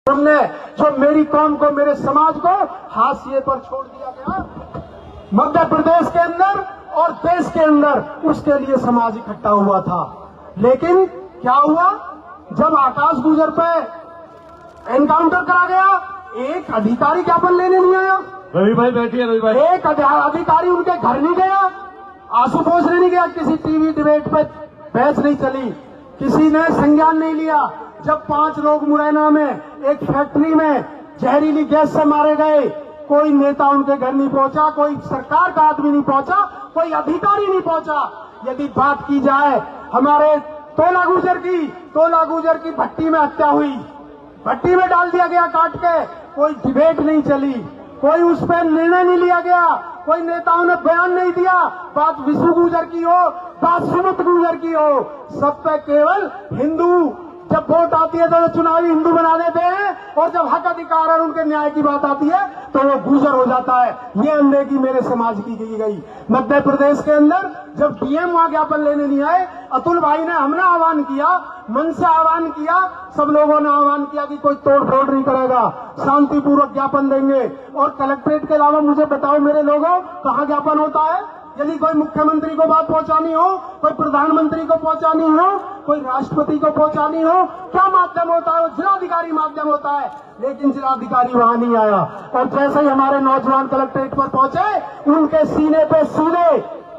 हमने जो मेरी कौम को, मेरे समाज को हाशिए पर छोड़ दिया गया मध्य प्रदेश के अंदर और देश के अंदर, उसके लिए समाज इकट्ठा हुआ था। लेकिन क्या हुआ, जब आकाश गुजर पे एनकाउंटर करा गया, एक अधिकारी ज्ञापन लेने नहीं आया। रवि भाई बैठिए, रवि भाई। एक अधिकारी उनके घर नहीं गया, आंसू पोंछने नहीं गया, किसी टीवी डिबेट पे बहस नहीं चली, किसी ने संज्ञान नहीं लिया। जब 5 लोग मुरैना में एक फैक्ट्री में जहरीली गैस से मारे गए, कोई नेता उनके घर नहीं पहुंचा, कोई सरकार का आदमी नहीं पहुंचा, कोई अधिकारी नहीं पहुंचा। यदि बात की जाए हमारे तोला गुजर की भट्टी में हत्या हुई, भट्टी में डाल दिया गया काट के, कोई डिबेट नहीं चली, कोई उस पर निर्णय नहीं लिया गया, कोई नेताओं ने बयान नहीं दिया। बात विष्णु गुजर की हो, बात सुमित गुजर की हो, सब पे केवल हिंदू, जब वोट आती है तो चुनावी हिंदू बना देते हैं, और जब हक अधिकार और उनके न्याय की बात आती है तो वो गुजर हो जाता है। ये अनदेखी मेरे समाज की गई। मध्य प्रदेश के अंदर जब डीएम वहां ज्ञापन लेने नहीं आए, अतुल भाई ने, हमने आह्वान किया, मन से आह्वान किया, सब लोगों ने आह्वान किया कि कोई तोड़ फोड़ नहीं करेगा, शांतिपूर्वक ज्ञापन देंगे। और कलेक्ट्रेट के अलावा मुझे बताओ मेरे लोगों, कहाँ ज्ञापन होता है? यदि कोई मुख्यमंत्री को बात पहुंचानी हो, कोई प्रधानमंत्री को पहुंचानी हो, कोई राष्ट्रपति को पहुंचानी हो, क्या माध्यम होता है? वो जिलाधिकारी माध्यम होता है। लेकिन जिलाधिकारी वहां नहीं आया, और जैसे ही हमारे नौजवान कलेक्ट्रेट पर पहुंचे, उनके सीने पे सीधे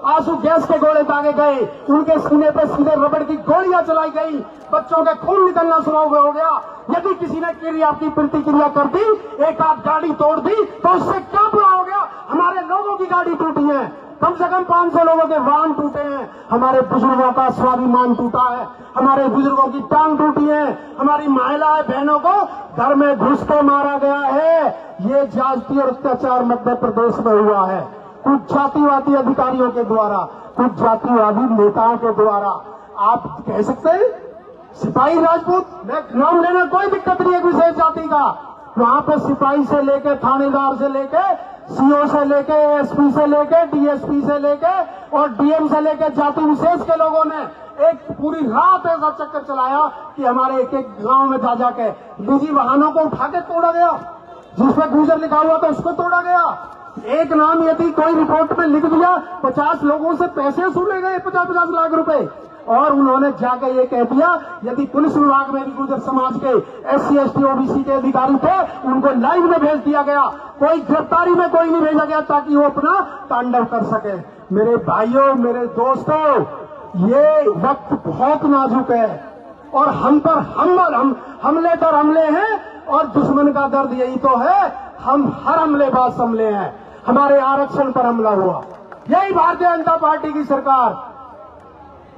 आंसू गैस के गोले दागे गए, उनके सीने पे सीधे रबड़ की गोलियां चलाई गई, बच्चों के खून निकलना शुरू हो गया। यदि किसी ने क्रिया की प्रतिक्रिया कर दी, एक आध गाड़ी तोड़ दी, तो उससे क्या बुरा हो गया? हमारे लोगों की गाड़ी टूटी है, कम से कम 500 लोगों के वाहन टूटे हैं, हमारे बुजुर्गों का स्वाभिमान टूटा है, हमारे बुजुर्गों की टांग टूटी है, हमारी महिलाएं बहनों को घर में घुस के मारा गया है। ये जातीय अत्याचार मध्य प्रदेश में हुआ है, कुछ जातिवादी अधिकारियों के द्वारा, कुछ जातिवादी नेताओं के द्वारा। आप कह सकते हैं सिपाही राजपूत, मैं नाम लेना कोई दिक्कत नहीं है विशेष जाति का, वहां पे सिपाही से लेके, थानेदार से लेके, सीओ से लेके, एसपी से लेके, डीएसपी से लेके और डीएम से लेके, जाति विशेष के लोगों ने एक पूरी रात ऐसा चक्कर चलाया कि हमारे एक गांव में जा जाके निजी वाहनों को उठा के तोड़ा गया, जिसमें गुजर लिखा हुआ था उसको तोड़ा गया। एक नाम यदि कोई रिपोर्ट में लिख दिया, 50 लोगों से पैसे वसूले गए, 50-50 लाख रुपए। और उन्होंने जाकर ये कह दिया, यदि पुलिस विभाग में भी गुर्जर समाज के SC ST OBC के अधिकारी थे, उनको लाइव में भेज दिया गया, कोई गिरफ्तारी में कोई नहीं भेजा गया ताकि वो अपना तांडव कर सके। मेरे भाइयों, मेरे दोस्तों, ये वक्त बहुत नाजुक है, और हम पर हमले पर हमले हैं, और दुश्मन का दर्द यही तो है, हम हर हमलेबाज हमले हैं। हमारे आरक्षण पर हमला हुआ, यही भारतीय जनता पार्टी की सरकार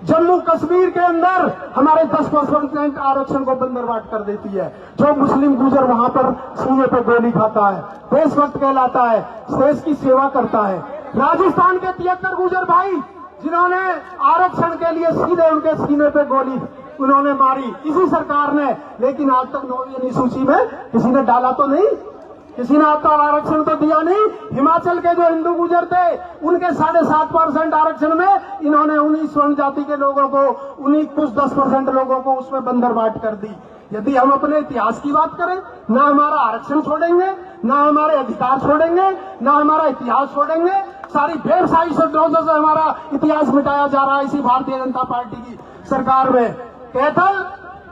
जम्मू कश्मीर के अंदर हमारे 10% आरक्षण को बंदरबाट कर देती है। जो मुस्लिम गुजर वहां पर सीने पे गोली खाता है, देशभक्त कहलाता है, देश की सेवा करता है। राजस्थान के 73 गुजर भाई, जिन्होंने आरक्षण के लिए सीधे उनके सीने पे गोली उन्होंने मारी, इसी सरकार ने, लेकिन आज तक 9वीं सूची में किसी ने डाला तो नहीं, किसी ने अब तक आरक्षण तो दिया नहीं। हिमाचल के जो हिंदू गुजर थे, उनके 7.5% आरक्षण में इन्होंने उन्हीं स्वर्ण जाति के लोगों को, उन्हीं कुछ 10% लोगों को उसमें बंदरबाट कर दी। यदि हम अपने इतिहास की बात करें, ना हमारा आरक्षण छोड़ेंगे, ना हमारे अधिकार छोड़ेंगे, ना हमारा इतिहास छोड़ेंगे। सारी व्यवसायी शब्दों से हमारा इतिहास मिटाया जा रहा है इसी भारतीय जनता पार्टी की सरकार में। कैथल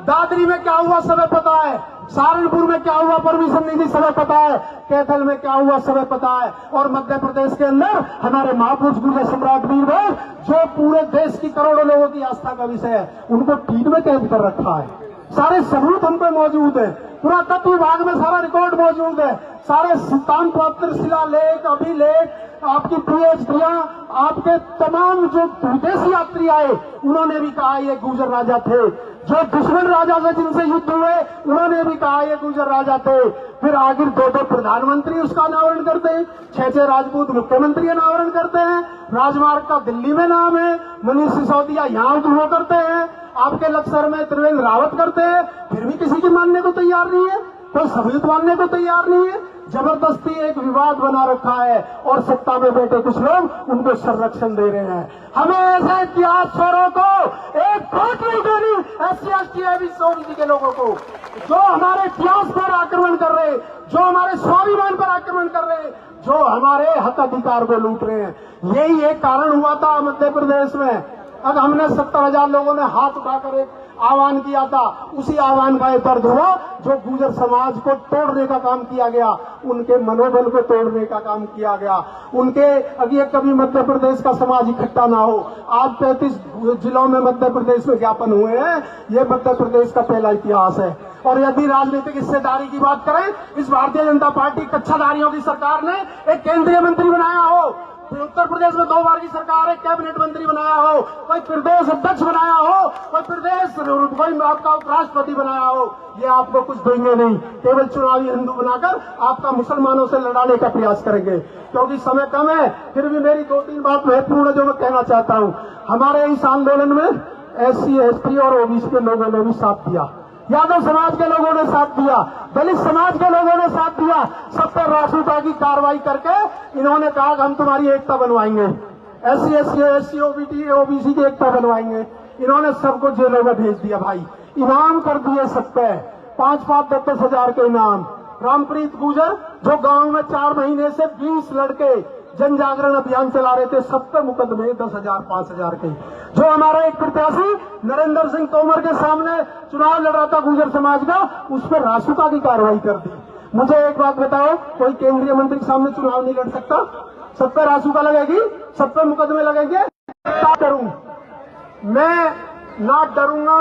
दादरी में क्या हुआ सबे पता है, सहारनपुर में क्या हुआ परमिशन निधि सबे पता है, कैथल में क्या हुआ सबे पता है। और मध्य प्रदेश के अंदर हमारे महापुरुष गुर्जर सम्राट वीरभद्र, जो पूरे देश की करोड़ों लोगों की आस्था का विषय है, उनको टीट में कैद कर रखा है। सारे सबूत हम पे मौजूद है, पुरातत्व विभाग में सारा रिकॉर्ड मौजूद है, सारे सिद्धांत पत्र, शिलालेख, अभिलेख, आपकी PhDयां, आपके तमाम जो विदेशी यात्री आए, उन्होंने भी कहा ये गुजर राजा थे। जो दुश्मन राजा से जिनसे युद्ध हुए, उन्होंने भी कहा ये गुजर राजा थे। फिर आखिर 2 प्रधानमंत्री उसका अनावरण करते हैं, 6 राजपूत मुख्यमंत्री अनावरण करते हैं, राजमार्ग का दिल्ली में नाम है, मनीष सिसोदिया यहाँ वो करते हैं, आपके लक्सर में त्रिवेंद्र रावत करते हैं, फिर भी किसी की मानने को तैयार नहीं है, कोई सबूत मानने को तैयार नहीं है। जबरदस्ती एक विवाद बना रखा है, और सत्ता में बैठे कुछ लोग उनको संरक्षण दे रहे हैं। हमें ऐसे इतिहास छोरों को एक वोट नहीं देनी, SC ST OBC के लोगों को जो हमारे इतिहास पर आक्रमण कर रहे, जो हमारे स्वाभिमान पर आक्रमण कर रहे, जो हमारे हक अधिकार को लूट रहे हैं। यही एक कारण हुआ था मध्य प्रदेश में। अब हमने 70,000 लोगों ने हाथ उठाकर एक आह्वान किया था, उसी आह्वान का एक दर्द हुआ जो गुर्जर समाज को तोड़ने का काम किया गया, उनके मनोबल को तोड़ने का काम किया गया, उनके अभी कभी मध्य प्रदेश का समाज इकट्ठा ना हो। आज 35 जिलों में मध्य प्रदेश में ज्ञापन हुए हैं, ये मध्य प्रदेश का पहला इतिहास है। और यदि राजनीतिक हिस्सेदारी की बात करें, इस भारतीय जनता पार्टी कच्छाधारियों की सरकार ने एक केंद्रीय मंत्री बनाया हो, उत्तर प्रदेश में 2 बार की सरकार है, कैबिनेट मंत्री बनाया हो, कोई प्रदेश अध्यक्ष बनाया हो, कोई आपका उपराष्ट्रपति बनाया हो, ये आपको कुछ देंगे नहीं। केवल चुनावी हिंदू बनाकर आपका मुसलमानों से लड़ाने का प्रयास करेंगे। क्योंकि समय कम है, फिर भी मेरी 2-3 बात महत्वपूर्ण है जो मैं कहना चाहता हूँ। हमारे इस आंदोलन में SC, ST और OBC के लोगों ने भी साथ दिया, यादव समाज के लोगों ने साथ दिया, दलित समाज के लोगों ने साथ दिया। सब पर रासुका की कार्रवाई करके इन्होंने कहा कि हम तुम्हारी एकता बनवाएंगे, SC, SC, OBC की एकता बनवाएंगे। इन्होंने सबको जेलों में भेज दिया भाई, इनाम कर दिए सब पे 5-5, 10-10 हजार के इनाम। रामप्रीत गुर्जर जो गांव में 4 महीने से 20 लड़के जन जागरण अभियान चला रहे थे, सब पे मुकदमे 10,000, 5,000 के। जो हमारा एक प्रत्याशी नरेंद्र सिंह तोमर के सामने चुनाव लड़ रहा था गुर्जर समाज का, उस पर रासुका की कार्रवाई कर दी। मुझे एक बात बताओ, कोई केंद्रीय मंत्री के सामने चुनाव नहीं लड़ सकता? सब पे रासुका लगेगी, सब पे मुकदमे लगेंगे। क्या करूं मैं? ना डरूंगा,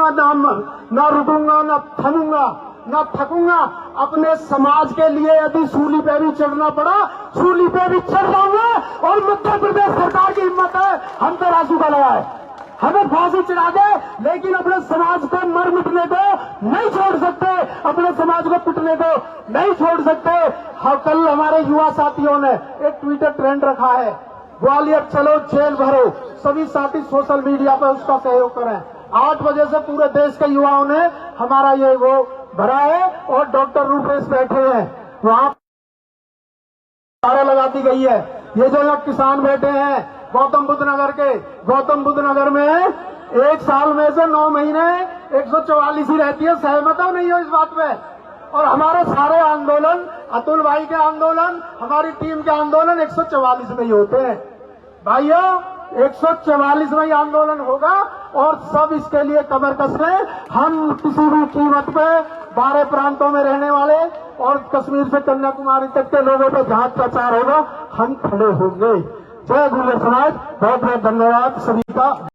ना रुकूंगा, ना थमूंगा, ना थकूंगा। अपने समाज के लिए यदि सूली पे भी चढ़ना पड़ा, सूली पे भी चढ़ जाऊंगा। और मध्य प्रदेश सरकार की हिम्मत है, हम पे रासुका लगाए, हमें फांसी चढ़ा दे, लेकिन अपने समाज को मर मिटने दो नहीं छोड़ सकते, अपने समाज को पिटने दो नहीं छोड़ सकते। कल हमारे युवा साथियों ने एक ट्विटर ट्रेंड रखा है, ग्वालियर चलो जेल भरो। सभी साथी सोशल मीडिया पर उसका सहयोग करें। 8 बजे से पूरे देश के युवाओं ने हमारा ये वो भरा है और डॉक्टर रूपेश बैठे हैं, वहां नारा लगा दी गई है। ये जो यहाँ किसान बैठे हैं गौतम बुद्ध नगर के, गौतम बुद्ध नगर में 1 साल में से 9 महीने 144 ही रहती है। सहमत हो नहीं हो इस बात पे? और हमारे सारे आंदोलन, अतुल भाई के आंदोलन, हमारी टीम के आंदोलन 144 में ही होते हैं भाइयों। 144 में ही आंदोलन होगा और सब इसके लिए कमर कस लें। हम किसी भी कीमत पे 12 प्रांतों में रहने वाले और कश्मीर से कन्याकुमारी तक के लोगों पर जहां अत्याचार होगा, हम खड़े होंगे। जय गुर्जर समाज, बहुत बहुत धन्यवाद सभी का।